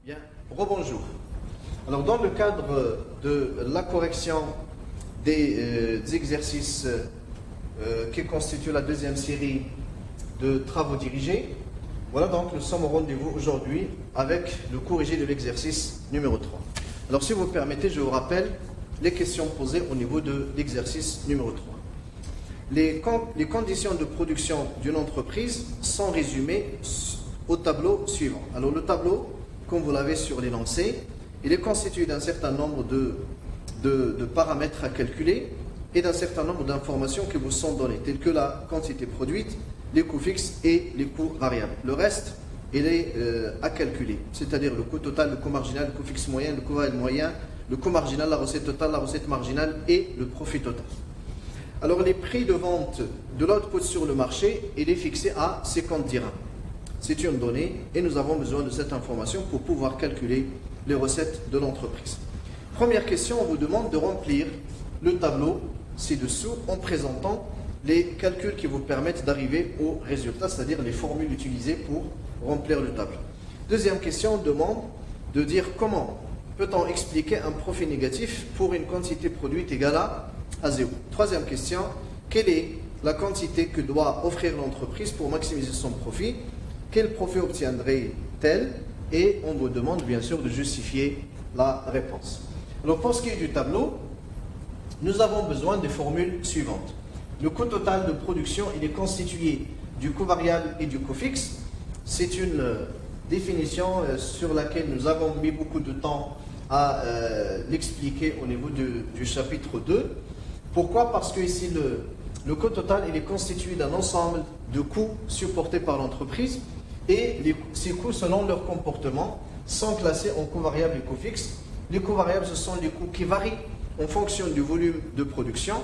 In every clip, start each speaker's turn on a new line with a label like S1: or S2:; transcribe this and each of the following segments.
S1: Bien, rebonjour. Alors, dans le cadre de la correction des exercices qui constituent la deuxième série de travaux dirigés, voilà donc nous sommes au rendez-vous aujourd'hui avec le corrigé de l'exercice numéro 3. Alors, si vous permettez, je vous rappelle les questions posées au niveau de l'exercice numéro 3. Les conditions de production d'une entreprise sont résumées au tableau suivant. Alors, le tableau, comme vous l'avez sur l'énoncé, il est constitué d'un certain nombre de paramètres à calculer et d'un certain nombre d'informations qui vous sont données, telles que la quantité produite, les coûts fixes et les coûts variables. Le reste, il est à calculer, c'est-à-dire le coût total, le coût marginal, le coût fixe moyen, le coût variable moyen, le coût marginal, la recette totale, la recette marginale et le profit total. Alors, les prix de vente de l'output sur le marché, il est fixé à 50 dirhams. C'est une donnée et nous avons besoin de cette information pour pouvoir calculer les recettes de l'entreprise. Première question, on vous demande de remplir le tableau ci-dessous en présentant les calculs qui vous permettent d'arriver au résultat, c'est-à-dire les formules utilisées pour remplir le tableau. Deuxième question, on demande de dire comment peut-on expliquer un profit négatif pour une quantité produite égale à 0. Troisième question, quelle est la quantité que doit offrir l'entreprise pour maximiser son profit? Quel profit obtiendrait-elle? Et on vous demande bien sûr de justifier la réponse. Alors pour ce qui est du tableau, nous avons besoin des formules suivantes. Le coût total de production, il est constitué du coût variable et du coût fixe. C'est une définition sur laquelle nous avons mis beaucoup de temps à l'expliquer au niveau du chapitre 2. Pourquoi? Parce que ici, le coût total, il est constitué d'un ensemble de coûts supportés par l'entreprise et ces coûts, selon leur comportement, sont classés en coûts variables et coûts fixes. Les coûts variables, ce sont les coûts qui varient en fonction du volume de production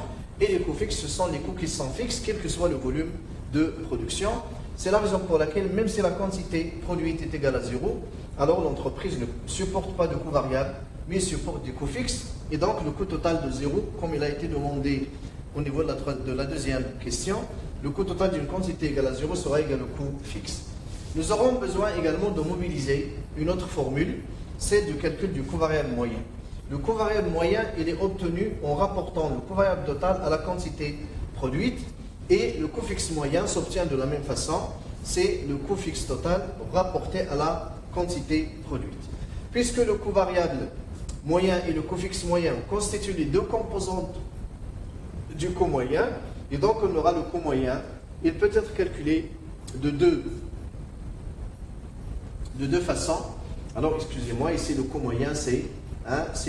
S1: et les coûts fixes, ce sont les coûts qui sont fixes, quel que soit le volume de production. C'est la raison pour laquelle, même si la quantité produite est égale à 0, alors l'entreprise ne supporte pas de coûts variables, mais supporte des coûts fixes. Et donc, le coût total de 0, comme il a été demandé au niveau de la deuxième question, le coût total d'une quantité égale à 0 sera égal au coût fixe. Nous aurons besoin également de mobiliser une autre formule, c'est du calcul du coût variable moyen. Le coût variable moyen, il est obtenu en rapportant le coût variable total à la quantité produite et le coût fixe moyen s'obtient de la même façon, c'est le coût fixe total rapporté à la quantité produite. Puisque le coût variable moyen et le coût fixe moyen constituent les deux composantes du coût moyen, et donc on aura le coût moyen, il peut être calculé de deux façons. Alors, excusez-moi, ici le coût moyen, c'est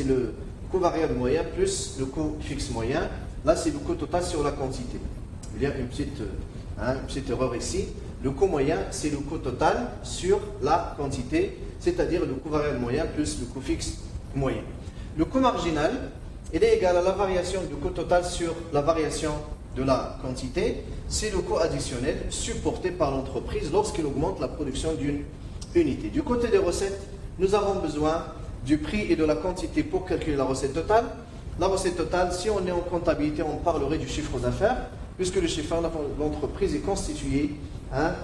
S1: le coût variable moyen plus le coût fixe moyen. Là, c'est le coût total sur la quantité. Il y a une petite erreur ici. Le coût moyen, c'est le coût total sur la quantité, c'est-à-dire le coût variable moyen plus le coût fixe moyen. Le coût marginal, il est égal à la variation du coût total sur la variation de la quantité. C'est le coût additionnel supporté par l'entreprise lorsqu'elle augmente la production d'une unité. Du côté des recettes, nous avons besoin du prix et de la quantité pour calculer la recette totale. La recette totale, si on est en comptabilité, on parlerait du chiffre d'affaires, puisque le chiffre d'affaires de l'entreprise est constitué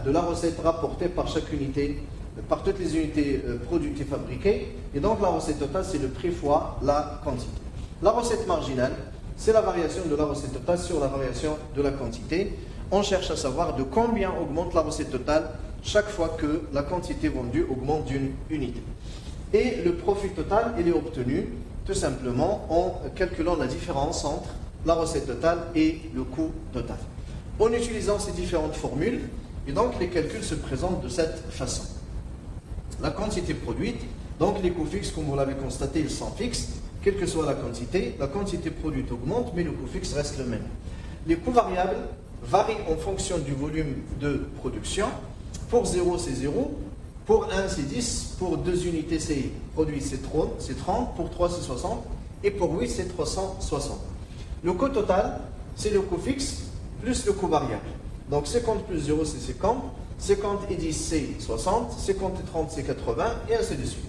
S1: de la recette rapportée par chaque unité, par toutes les unités produites et fabriquées. Et donc la recette totale, c'est le prix fois la quantité. La recette marginale, c'est la variation de la recette totale sur la variation de la quantité. On cherche à savoir de combien augmente la recette totale chaque fois que la quantité vendue augmente d'une unité. Et le profit total, il est obtenu tout simplement en calculant la différence entre la recette totale et le coût total. En utilisant ces différentes formules, et donc les calculs se présentent de cette façon. La quantité produite, donc les coûts fixes, comme vous l'avez constaté, ils sont fixes, quelle que soit la quantité produite augmente, mais le coût fixe reste le même. Les coûts variables varient en fonction du volume de production. Pour 0, c'est 0. Pour 1, c'est 10. Pour 2 unités, c'est produit, c'est 30. Pour 3, c'est 60. Et pour 8, c'est 360. Le coût total, c'est le coût fixe plus le coût variable. Donc 50 plus 0, c'est 50. 50 et 10, c'est 60. 50 et 30, c'est 80. Et ainsi de suite.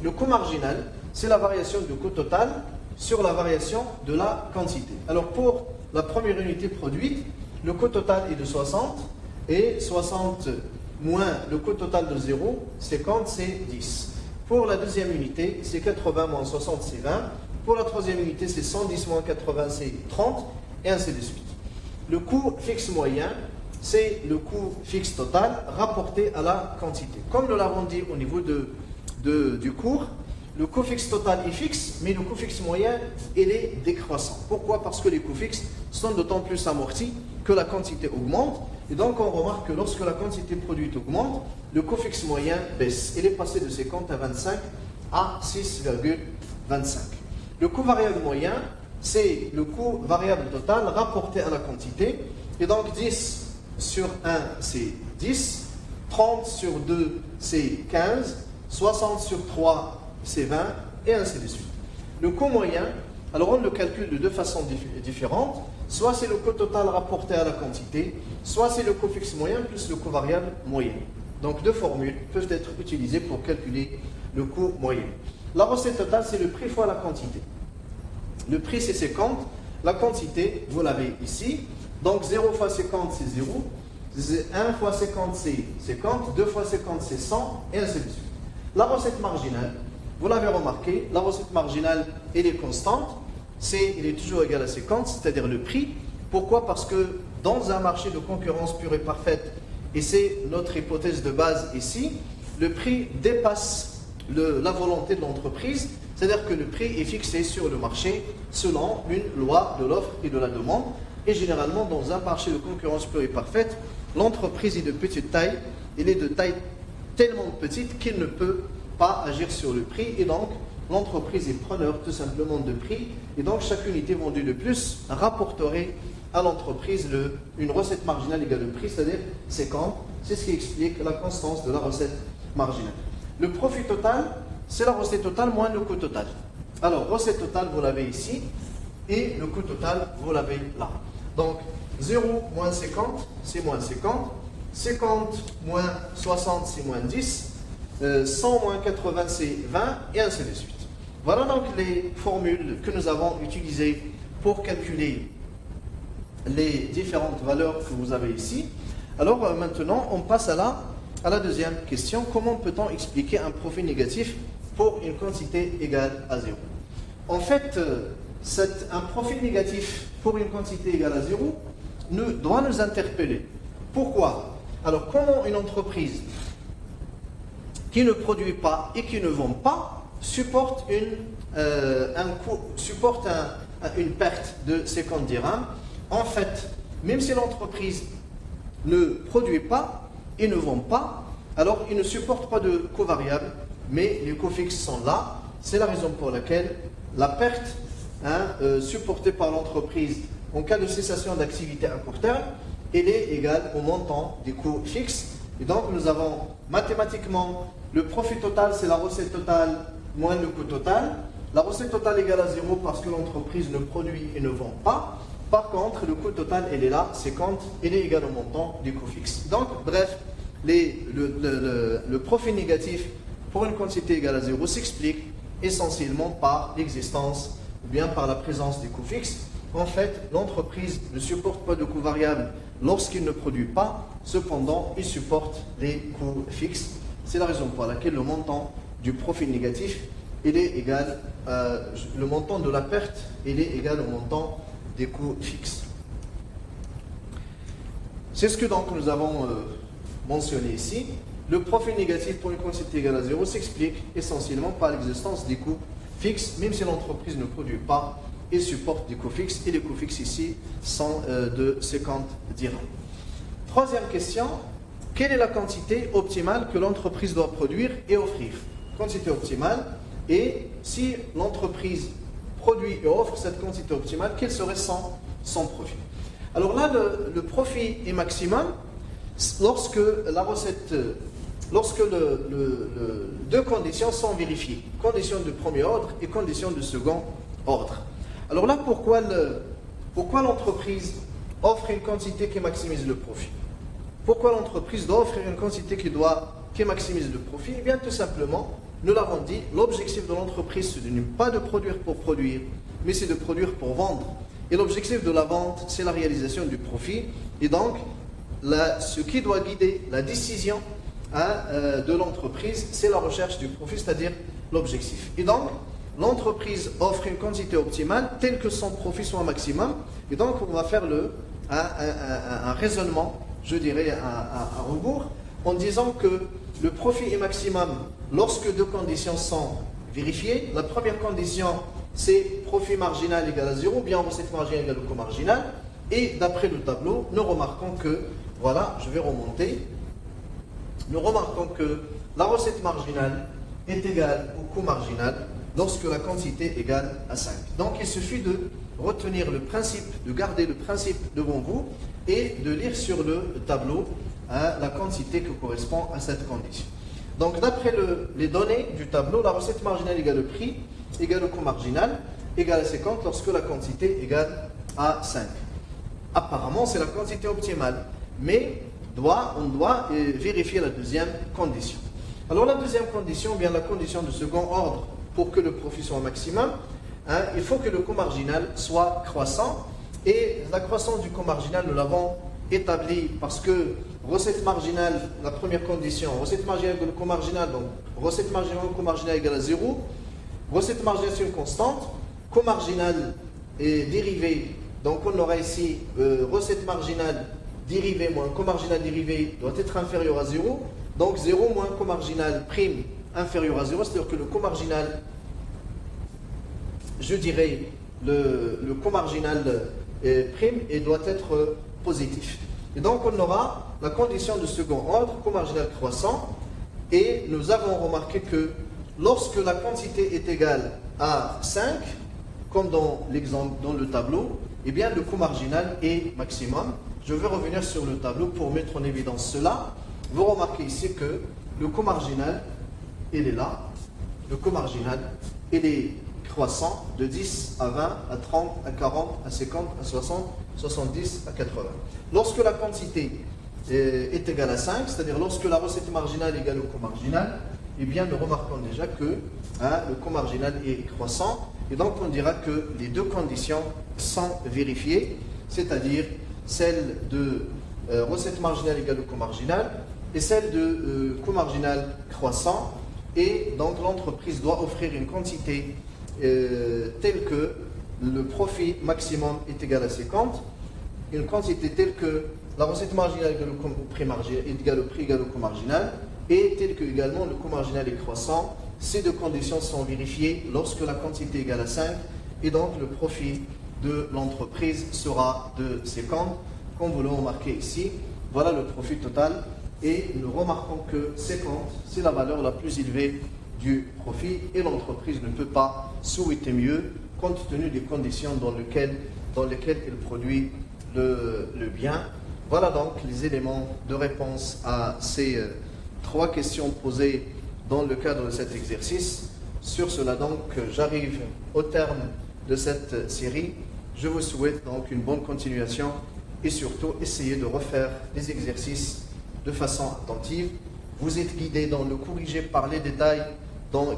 S1: Le coût marginal, c'est la variation du coût total sur la variation de la quantité. Alors pour la première unité produite, le coût total est de 60. Et 60 moins le coût total de 0, 50, c'est 10. Pour la deuxième unité, c'est 80 moins 60, c'est 20. Pour la troisième unité, c'est 110 moins 80, c'est 30, et ainsi de suite. Le coût fixe moyen, c'est le coût fixe total rapporté à la quantité. Comme nous l'avons dit au niveau du cours, le coût fixe total est fixe, mais le coût fixe moyen, il est décroissant. Pourquoi? Parce que les coûts fixes sont d'autant plus amortis que la quantité augmente. Et donc, on remarque que lorsque la quantité produite augmente, le coût fixe moyen baisse. Il est passé de 50 à 25 à 6,25. Le coût variable moyen, c'est le coût variable total rapporté à la quantité. Et donc, 10 sur 1, c'est 10. 30 sur 2, c'est 15. 60 sur 3, c'est 20, et ainsi de suite. Le coût moyen, alors on le calcule de deux façons différentes. Soit c'est le coût total rapporté à la quantité, soit c'est le coût fixe moyen plus le coût variable moyen. Donc deux formules peuvent être utilisées pour calculer le coût moyen. La recette totale, c'est le prix fois la quantité. Le prix, c'est 50. La quantité, vous l'avez ici. Donc 0 fois 50, c'est 0. 1 fois 50, c'est 50. 2 fois 50, c'est 100, et ainsi de suite. La recette marginale, vous l'avez remarqué, la recette marginale, elle est constante, elle est toujours égale à 50, c'est-à-dire le prix. Pourquoi? Parce que dans un marché de concurrence pure et parfaite, et c'est notre hypothèse de base ici, le prix dépasse la volonté de l'entreprise, c'est-à-dire que le prix est fixé sur le marché selon une loi de l'offre et de la demande. Et généralement, dans un marché de concurrence pure et parfaite, l'entreprise est de petite taille, elle est de taille tellement petite qu'il ne peut pas agir sur le prix, et donc l'entreprise est preneur tout simplement de prix, et donc chaque unité vendue de plus rapporterait à l'entreprise une recette marginale égale au prix, c'est-à-dire 50. C'est ce qui explique la constance de la recette marginale. Le profit total, c'est la recette totale moins le coût total. Alors, recette totale, vous l'avez ici, et le coût total, vous l'avez là. Donc, 0 moins 50, c'est moins 50. 50 moins 60, c'est moins 10. 100 moins 80, c'est 20, et ainsi de suite. Voilà donc les formules que nous avons utilisées pour calculer les différentes valeurs que vous avez ici. Alors maintenant, on passe à la deuxième question. Comment peut-on expliquer un profit négatif pour une quantité égale à 0? En fait, un profit négatif pour une quantité égale à 0 doit nous interpeller. Pourquoi? Alors, comment une entreprise qui ne produit pas et qui ne vend pas supporte une perte de 50 dirhams? En fait, même si l'entreprise ne produit pas et ne vend pas, alors il ne supporte pas de coûts variables, mais les coûts fixes sont là. C'est la raison pour laquelle la perte supportée par l'entreprise en cas de cessation d'activité à court terme, elle est égale au montant des coûts fixes. Et donc nous avons mathématiquement le profit total, c'est la recette totale moins le coût total. La recette totale égale à 0 parce que l'entreprise ne produit et ne vend pas. Par contre, le coût total, elle est là, 50, il est égal au montant du coût fixe. Donc, bref, le profit négatif pour une quantité égale à 0 s'explique essentiellement par l'existence ou bien par la présence des coûts fixes. En fait, l'entreprise ne supporte pas de coûts variables lorsqu'il ne produit pas, cependant, il supporte les coûts fixes. C'est la raison pour laquelle le montant du profit négatif, il est égal, le montant de la perte, il est égal au montant des coûts fixes. C'est ce que donc nous avons mentionné ici. Le profit négatif pour une quantité égale à 0 s'explique essentiellement par l'existence des coûts fixes, même si l'entreprise ne produit pas et supporte des coûts fixes, et les coûts fixes ici sont de 50 dirhams. Troisième question, quelle est la quantité optimale que l'entreprise doit produire et offrir? Quantité optimale, et si l'entreprise produit et offre cette quantité optimale, quel serait son profit? Alors là, le profit est maximum lorsque deux conditions sont vérifiées. Condition de premier ordre et condition de second ordre. Alors là, pourquoi l'entreprise offre une quantité qui maximise le profit? Pourquoi l'entreprise doit offrir une quantité qui maximise le profit? Eh bien, tout simplement, nous l'avons dit, l'objectif de l'entreprise, ce n'est pas de produire pour produire, mais c'est de produire pour vendre. Et l'objectif de la vente, c'est la réalisation du profit. Et donc, ce qui doit guider la décision de l'entreprise, c'est la recherche du profit, c'est-à-dire l'objectif. Et donc, l'entreprise offre une quantité optimale telle que son profit soit maximum. Et donc, on va faire un raisonnement, je dirais, à rebours, en disant que le profit est maximum lorsque deux conditions sont vérifiées. La première condition, c'est profit marginal égal à 0, ou bien recette marginale égale au coût marginal. Et d'après le tableau, nous remarquons que, voilà, je vais remonter, nous remarquons que la recette marginale est égale au coût marginal lorsque la quantité est égale à 5. Donc il suffit de retenir le principe, de garder le principe devant vous et de lire sur le tableau la quantité qui correspond à cette condition. Donc d'après les données du tableau, la recette marginale égale au prix, égale au coût marginal, égale à 50 lorsque la quantité est égale à 5. Apparemment, c'est la quantité optimale, mais on doit vérifier la deuxième condition. Alors la deuxième condition, bien la condition de second ordre pour que le profit soit au maximum, il faut que le coût marginal soit croissant, et la croissance du coût marginal, nous l'avons établi parce que recette marginale, la première condition, recette marginale égale au coût marginal, donc recette marginale au coût marginal égale à 0, recette marginale c'est une constante, coût marginal est dérivé, donc on aura ici recette marginale dérivé moins coût marginal dérivé doit être inférieur à 0, donc 0 moins coût marginal prime inférieur à 0, c'est-à-dire que le coût marginal, je dirais, le coût marginal prime et doit être positif. Et donc on aura la condition de second ordre, coût marginal croissant, et nous avons remarqué que lorsque la quantité est égale à 5, comme dans l'exemple, dans le tableau, eh bien le coût marginal est maximum. Je vais revenir sur le tableau pour mettre en évidence cela. Vous remarquez ici que le coût marginal, il est là. Le coût marginal, il est croissant de 10 à 20, à 30, à 40, à 50, à 60, 70, à 80. Lorsque la quantité est égale à 5, c'est-à-dire lorsque la recette marginale est égale au coût marginal, eh bien nous remarquons déjà que le coût marginal est croissant, et donc on dira que les deux conditions sont vérifiées, c'est-à-dire celle de recette marginale égale au coût marginal et celle de coût marginal croissant, et donc l'entreprise doit offrir une quantité telle que le profit maximum est égal à 50, une quantité telle que la recette marginale égale au prix marginal égale au prix égale au coût marginal, et telle que également le coût marginal est croissant. Ces deux conditions sont vérifiées lorsque la quantité est égale à 5, et donc le profit de l'entreprise sera de 50, comme vous le remarquez ici. Voilà le profit total, et nous remarquons que 50, c'est la valeur la plus élevée du profit, et l'entreprise ne peut pas souhaiter mieux compte tenu des conditions dans lesquelles elle produit le bien. Voilà donc les éléments de réponse à ces trois questions posées dans le cadre de cet exercice. Sur cela donc, j'arrive au terme de cette série. Je vous souhaite donc une bonne continuation et surtout essayez de refaire les exercices de façon attentive. Vous êtes guidé dans le corrigé par les détails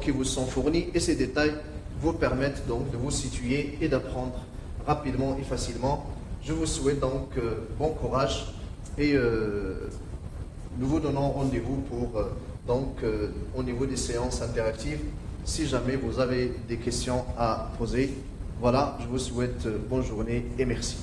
S1: qui vous sont fournis, et ces détails vous permettent donc de vous situer et d'apprendre rapidement et facilement. Je vous souhaite donc bon courage, et nous vous donnons rendez-vous pour au niveau des séances interactives si jamais vous avez des questions à poser. Voilà, je vous souhaite bonne journée et merci.